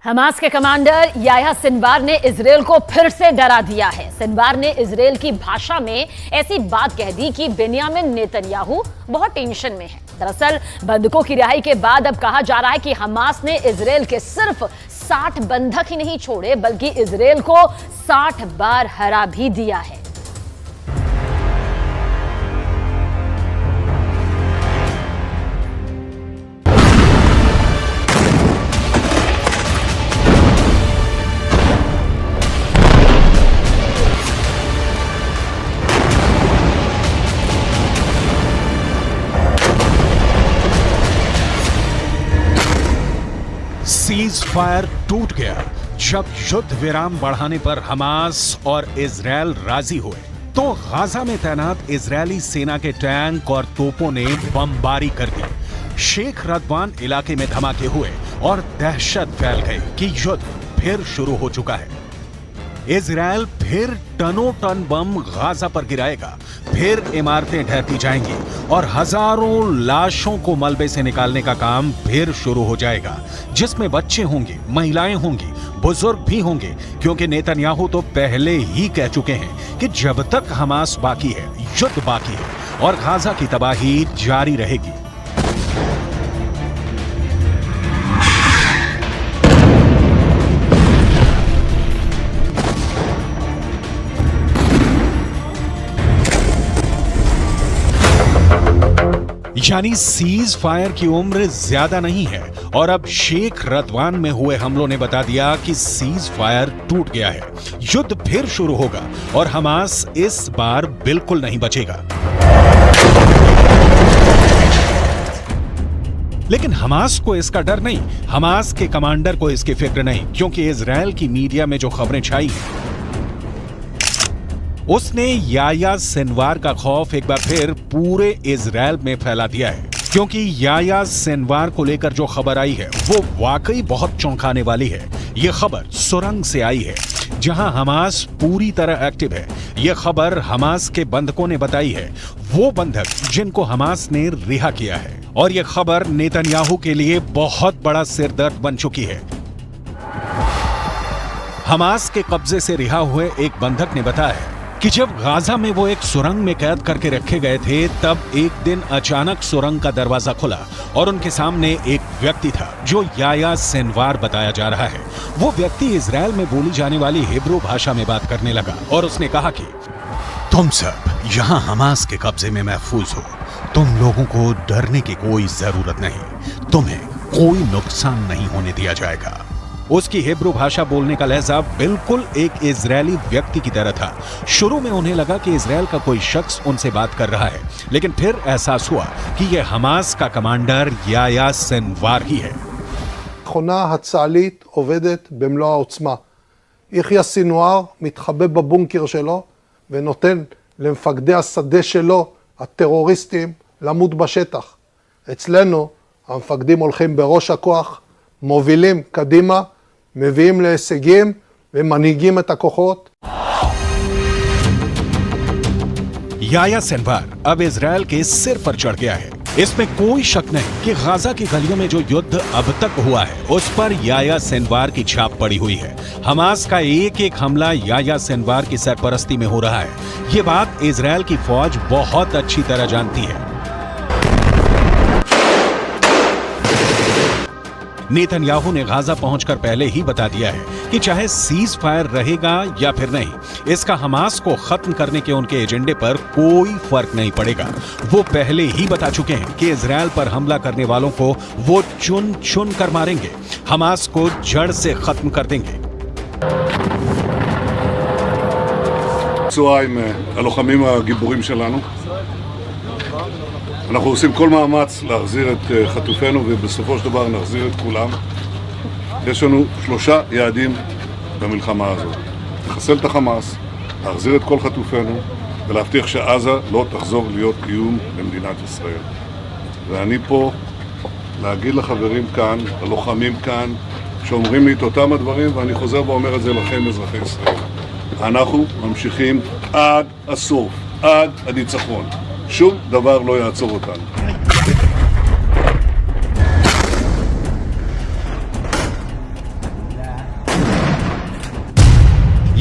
Hamas के commander Yahya Sinwar ने Israel को फिर से डरा दिया है। सिनवार ने इजरायल की भाषा में ऐसी बात कह दी कि बेंयामिन नेतन्याहू बहुत टेंशन में है। दरअसल बंधकों की रिहाई के बाद अब कहा जा रहा है कि हमास ने इजरायल के सिर्फ 60 बंधक ही नहीं छोड़े बल्कि इजरायल को 60 बार हरा भी दिया है। सीज फायर टूट गया। जब युद्ध विराम बढ़ाने पर हमास और इजरायल राजी हुए तो गाजा में तैनात इजरायली सेना के टैंक और तोपों ने बमबारी कर दी। शेख रदवान इलाके में धमाके हुए और दहशत फैल गई कि युद्ध फिर शुरू हो चुका है। इजरायल फिर टनों टन बम गाजा पर गिराएगा, फिर इमारतें ढहती जाएंगी और हजारों लाशों को मलबे से निकालने का काम फिर शुरू हो जाएगा, जिसमें बच्चे होंगे, महिलाएं होंगी, बुजुर्ग भी होंगे, क्योंकि नेतन्याहू तो पहले ही कह चुके हैं कि जब तक हमास बाकी है, युद्ध बाकी है और गाजा की तबाही जारी रहेगी। यानी सीज फायर की उम्र ज्यादा नहीं है और अब शेख रदवान में हुए हमलों ने बता दिया कि सीज फायर टूट गया है। युद्ध फिर शुरू होगा और हमास इस बार बिल्कुल नहीं बचेगा। लेकिन हमास को इसका डर नहीं, हमास के कमांडर को इसकी फिक्र नहीं, क्योंकि इजरायल की मीडिया में जो खबरें छाई हैं उसने याह्या सिनवार का खौफ एक बार फिर पूरे इजरायल में फैला दिया है। क्योंकि याह्या सिनवार को लेकर जो खबर आई है वो वाकई बहुत चौंकाने वाली है। ये खबर सुरंग से आई है जहां हमास पूरी तरह एक्टिव है। ये खबर हमास के बंधकों ने बताई है, वो बंधक जिनको हमास ने रिहा किया है। और ये खबर नेतन्याहू के लिए बहुत बड़ा सिरदर्द बन चुकी है। हमास के कब्जे से रिहा हुए एक बंधक ने बताया कि जब गाजा में वो एक सुरंग में कैद करके रखे गए थे तब एक दिन अचानक सुरंग का दरवाजा खुला और उनके सामने एक व्यक्ति था जो याह्या सिनवार बताया जा रहा है। वो व्यक्ति इजरायल में बोली जाने वाली हिब्रू भाषा में बात करने लगा और उसने कहा कि तुम सब यहाँ हमास के कब्जे में महफूज हो, तुम लोगों को डरने की कोई जरूरत नहीं, तुम्हें कोई नुकसान नहीं होने दिया जाएगा। उसकी हिब्रू भाषा बोलने का लहजा बिल्कुल एक इजरायली व्यक्ति की तरह था। शुरू में उन्हें लगा कि इजरायल का कोई शख्स उनसे बात कर रहा है, लेकिन फिर एहसास हुआ कि यह हमास का कमांडर याह्या सिनवार ही है। המכונה הצה"לית עובדת במלוא העוצמה. יחיא סינואר מתחבא בבונקר שלו ונותן למפקדי השדה שלו, הטרוריסטים, למות בשטח. אצלנו המפקדים הולכים בראש הכוח, מובילים קדימה, מביאים להישגים ומנהיגים את הכוחות. याह्या सिनवार अब इजरायल के सिर पर चढ़ गया है। इसमें कोई शक नहीं कि गाजा की गलियों में जो युद्ध अब तक हुआ है उस पर याह्या सिनवार की छाप पड़ी हुई है। हमास का एक एक हमला याह्या सिनवार की सरपरस्ती में हो रहा है। ये बात इजरायल की फौज बहुत अच्छी तरह जानती है। नेतन्याहू ने गाजा पहुंचकर पहले ही बता दिया है कि चाहे सीज फायर रहेगा या फिर नहीं, इसका हमास को खत्म करने के उनके एजेंडे पर कोई फर्क नहीं पड़ेगा। वो पहले ही बता चुके हैं कि इजरायल पर हमला करने वालों को वो चुन चुन कर मारेंगे, हमास को जड़ से खत्म कर देंगे। צהריים הלוחמים הגיבורים שלנו. אנחנו עושים כל מאמץ להחזיר את חטופינו ובסופו של דבר נחזיר את כולם. יש לנו 3 יעדים במלחמה הזאת. לחסל את החמאס, להחזיר את כל חטופינו ולהבטיח שעזה לא תחזור להיות איום למדינת ישראל. ואני פה להגיד לחברים כאן, ללוחמים כאן, שאומרים לי את אותם הדברים, ואני חוזר ואומר את זה לכם אזרחי ישראל. אנחנו ממשיכים עד הסוף, עד הניצחון. שום דבר לא יעצור אותנו.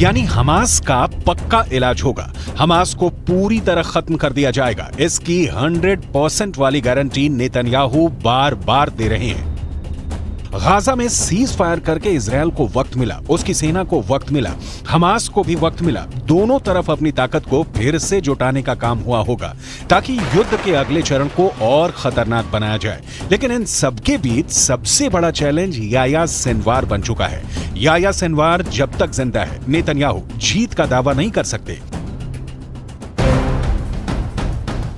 यानी हमास का पक्का इलाज होगा, हमास को पूरी तरह खत्म कर दिया जाएगा। इसकी 100% वाली गारंटी नेतन्याहू बार बार दे रहे हैं। गाजा में सीज फायर करके इजरायल को वक्त मिला, उसकी सेना को वक्त मिला, हमास को भी वक्त मिला। दोनों तरफ अपनी ताकत को फिर से जुटाने का काम हुआ होगा ताकि युद्ध के अगले चरण को और खतरनाक बनाया जाए। लेकिन इन सबके बीच सबसे बड़ा चैलेंज याह्या सिनवार बन चुका है। याह्या सिनवार जब तक जिंदा है, नेतन्याहू जीत का दावा नहीं कर सकते।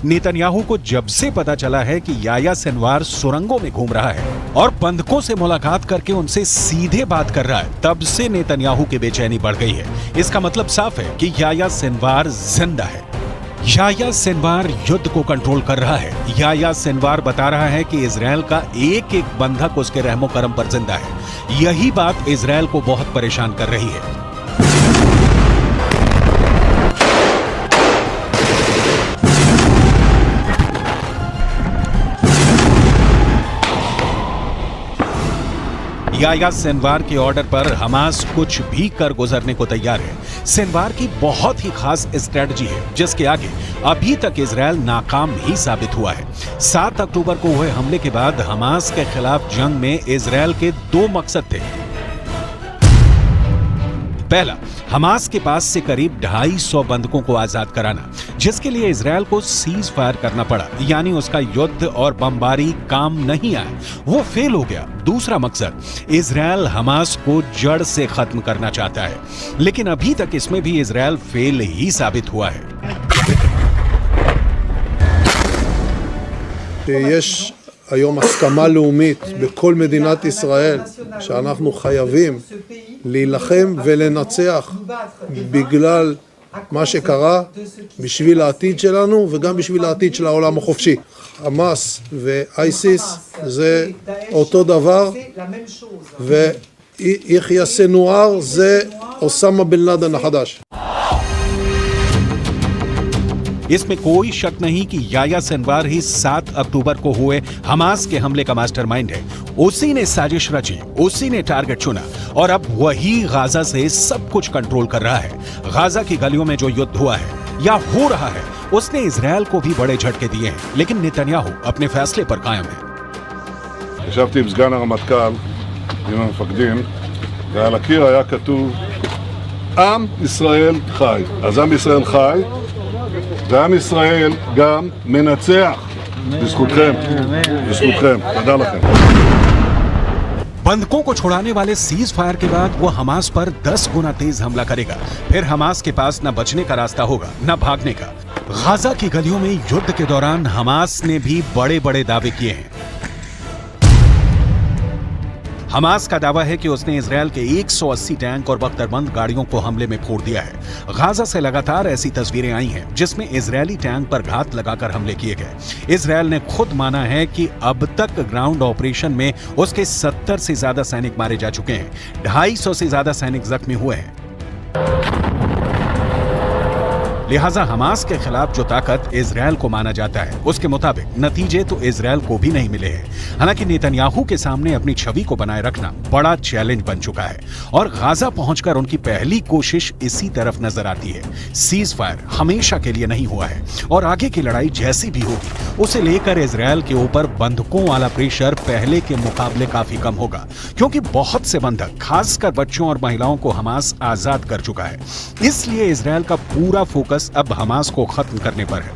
नेतन्याहू को जब से पता चला है कि याह्या सिनवार सुरंगों में घूम रहा है और बंधकों से मुलाकात करके उनसे सीधे बात कर रहा है, तब से नेतन्याहू की बेचैनी बढ़ गई है। इसका मतलब साफ है कि याह्या सिनवार जिंदा है। याह्या सिनवार युद्ध को कंट्रोल कर रहा है। याह्या सिनवार बता रहा है कि इजरायल का एक एक बंधक उसके रहमो करम पर जिंदा है। यही बात इजरायल को बहुत परेशान कर रही है। याह्या सिनवार के ऑर्डर पर हमास कुछ भी कर गुजरने को तैयार है। सिनवार की बहुत ही खास स्ट्रेटजी है जिसके आगे अभी तक इजरायल नाकाम ही साबित हुआ है। 7 अक्टूबर को हुए हमले के बाद हमास के खिलाफ जंग में इजरायल के 2 मकसद थे। पहला, हमास के पास से करीब 250 बंधकों को आजाद कराना, जिसके लिए इजरायल को सीज फायर करना पड़ा, यानी उसका युद्ध और बमबारी काम नहीं आया, वो फेल हो गया। दूसरा मकसद, इजरायल हमास को जड़ से खत्म करना चाहता है, लेकिन अभी तक इसमें भी इजरायल फेल ही साबित हुआ है। יש היום הסכמה לאומית בכל מדינת ישראל שאנחנו חייבים להילחם ולנצח בגלל מה שקרה, בשביל העתיד שלנו וגם בשביל העתיד של העולם החופשי. חמאס ואייסיס זה אותו דבר, ויחיא סנואר זה אוסמה בן לאדן החדש. इसमें कोई शक नहीं कि याह्या सिनवार ही 7 अक्टूबर को हुए हमास के हमले का मास्टरमाइंड है। उसी ने साजिश रची, उसी ने टारगेट चुना और अब वही गाजा से सब कुछ कंट्रोल कर रहा है। गाजा की गलियों में जो युद्ध हुआ है या हो रहा है, उसने इजरायल को भी बड़े झटके दिए हैं, लेकिन नेतन्याहू अपने फैसले पर कायम है। ישבתי עם סגן הרמטכ"ל, עם המפקדים, ועל הקיר היה כתוב עם ישראל חי. אז עם ישראל חי, ועם ישראל גם מנצח. בזכותכם, בזכותכם. תודה לכם. बंधकों को छुड़ाने वाले सीज फायर के बाद वो हमास पर 10 गुना तेज हमला करेगा। फिर हमास के पास न बचने का रास्ता होगा न भागने का। गाजा की गलियों में युद्ध के दौरान हमास ने भी बड़े बड़े दावे किए हैं। हमास का दावा है कि उसने इजरायल के 180 टैंक और बख्तरबंद गाड़ियों को हमले में फोड़ दिया है। गाजा से लगातार ऐसी तस्वीरें आई हैं जिसमें इजरायली टैंक पर घात लगाकर हमले किए गए। इजरायल ने खुद माना है कि अब तक ग्राउंड ऑपरेशन में उसके 70 से ज्यादा सैनिक मारे जा चुके हैं, 250 से ज्यादा सैनिक जख्मी हुए हैं। लिहाजा हमास के खिलाफ जो ताकत इजरायल को माना जाता है, उसके मुताबिक नतीजे तो इजरायल को भी नहीं मिले हैं। हालांकि नेतन्याहू के सामने अपनी छवि को बनाए रखना बड़ा चैलेंज बन चुका है और गाजा पहुंचकर उनकी पहली कोशिश इसी तरफ नजर आती है। सीज फायर हमेशा के लिए नहीं हुआ है और आगे की लड़ाई जैसी भी होगी, उसे लेकर इजरायल के ऊपर बंधकों वाला प्रेशर पहले के मुकाबले काफी कम होगा, क्योंकि बहुत से बंधक, खासकर बच्चों और महिलाओं को हमास आजाद कर चुका है। इसलिए इजरायल का पूरा फोकस अब हमास को खत्म करने पर है।